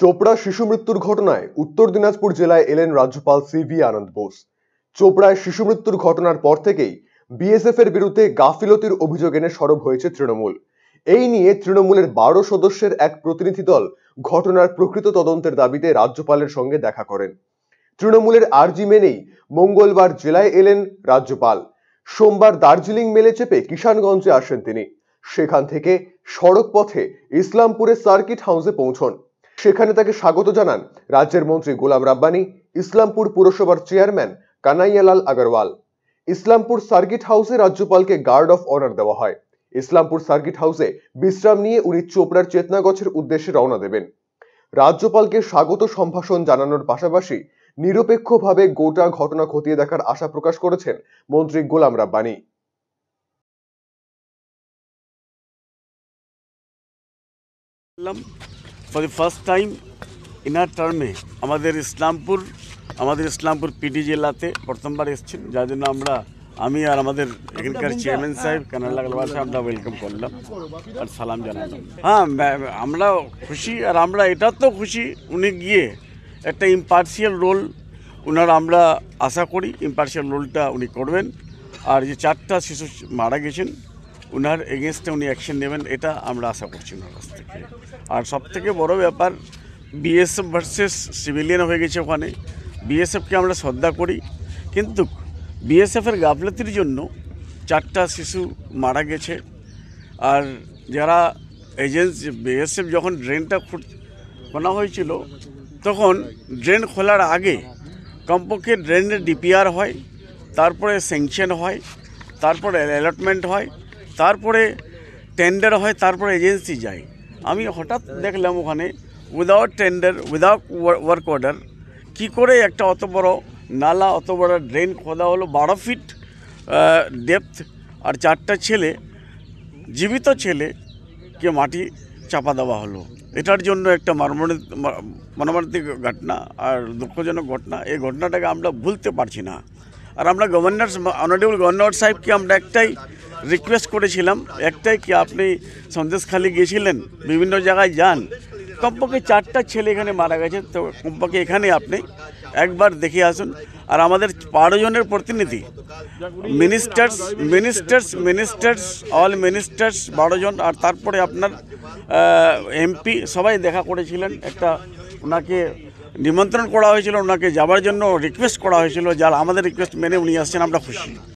চোপড়া শিশু মৃত্যুর ঘটনায় উত্তর দিনাজপুর জেলায় এলেন রাজ্যপাল সিভি আনন্দ বোস। চোপড়ায় শিশু মৃত্যুর ঘটনার পর থেকেই বিএসএফ এর বিরুদ্ধে গাফিলতির অভিযোগ এনে সরব হয়েছে তৃণমূল। এই নিয়ে তৃণমূলের 12 সদস্যের এক প্রতিনিধি দল ঘটনার প্রকৃত তদন্তের দাবিতে রাজ্যপালের সঙ্গে দেখা করেন। তৃণমূলের আর্জি মেনেই মঙ্গলবার জেলায় এলেন রাজ্যপাল। সোমবার দার্জিলিং মেলে চেপে কিষানগঞ্জে আসেন তিনি। সেখান থেকে সড়ক পথে ইসলামপুরের সার্কিট হাউসে পৌঁছন। সেখানে তাকে স্বাগত জানান রাজ্যের মন্ত্রী গোলাম রাব্বানি, ইসলামপুর পুরসভার চেয়ারম্যান কানাইয়ালাল আগরওয়াল। ইসলামপুর সার্কিট হাউসে রাজ্যপালকে গার্ড অফ অনার দেওয়া হয়। ইসলামপুর সার্কিট হাউসে বিশ্রাম নিয়ে উনি চোপড়ার চেতনাগছের উদ্দেশ্যে রওনা দেবেন। রাজ্যপালকে স্বাগত সম্ভাষণ জানানোর পাশাপাশি নিরপেক্ষভাবে গোটা ঘটনা খতিয়ে দেখার আশা প্রকাশ করেছেন মন্ত্রী গোলাম Rabbani. For the first time in our term আমাদের ইসলামপুর পিডি জেলাতে প্রথমবার এসেছেন, যার জন্য আমি আর আমাদের এখানকার চেয়ারম্যান সাহেব কানাইয়ালাল আগরওয়াল সাহেব আমরা ওয়েলকাম করলাম আর সালাম জানালাম। হ্যাঁ, আমরা খুশি, আর আমরা এটাও খুশি উনি গিয়ে একটা ইম্পার্শিয়াল রোল আমরা আশা করি ইম্পার্শিয়াল রোলটা উনি করবেন। আর যে 4টা শিশু মারা গেছেন উনার এগেনস্টে উনি অ্যাকশন নেবেন, এটা আমরা আশা করছি ওনার কাছ থেকে। আর সবথেকে বড় ব্যাপার, বিএসএফ ভার্সেস সিভিলিয়ান হয়ে গেছে ওখানে। বিএসএফকে আমরা শ্রদ্ধা করি, কিন্তু বিএসএফের গাফলতির জন্য 4টা শিশু মারা গেছে। আর যারা এজেন্সি বিএসএফ যখন ড্রেনটা খোলা হয়েছিল, তখন ড্রেন খোলার আগে কমপক্ষে ড্রেনের ডিপিআর হয়, তারপরে স্যাংশন হয়, তারপরে অ্যালটমেন্ট হয়, তারপরে টেন্ডার হয়, তারপরে এজেন্সি যায়। আমি হঠাৎ দেখলাম ওখানে without tender, without work order কী করে একটা অত বড় নালা, অত বড় ড্রেন খোদা হলো 12 ফিট ডেপথ, আর 4টা ছেলে, জীবিত ছেলেকে মাটি চাপা দেওয়া হলো। এটার জন্য একটা মর্মান্তিক ঘটনা আর দুঃখজনক ঘটনা। এই ঘটনাটাকে আমরা ভুলতে পারছি না। আর আমরা অনারেবল গভর্নর সাহেবকে আমরা একটাই রিকোয়েস্ট করেছিলাম, কি আপনি সন্দেশখালি গিয়েছিলেন, বিভিন্ন জায়গায় যান, কমপক্ষে 4টা ছেলে এখানে মারা গেছে, তো কমপক্ষে এখানে আপনি একবার দেখে আসুন। আর আমাদের 12 জনের প্রতিনিধি, মিনিস্টার্স অল মিনিস্টার্স 12 জন, আর তারপরে আপনার এমপি সবাই দেখা করেছিলেন। ওনাকে নিমন্ত্রণ করা হয়েছিল, ওনাকে যাওয়ার জন্য রিকোয়েস্ট করা হয়েছিল, যার আমাদের রিকোয়েস্ট মেনে উনি আসছেন, আমরা খুশি।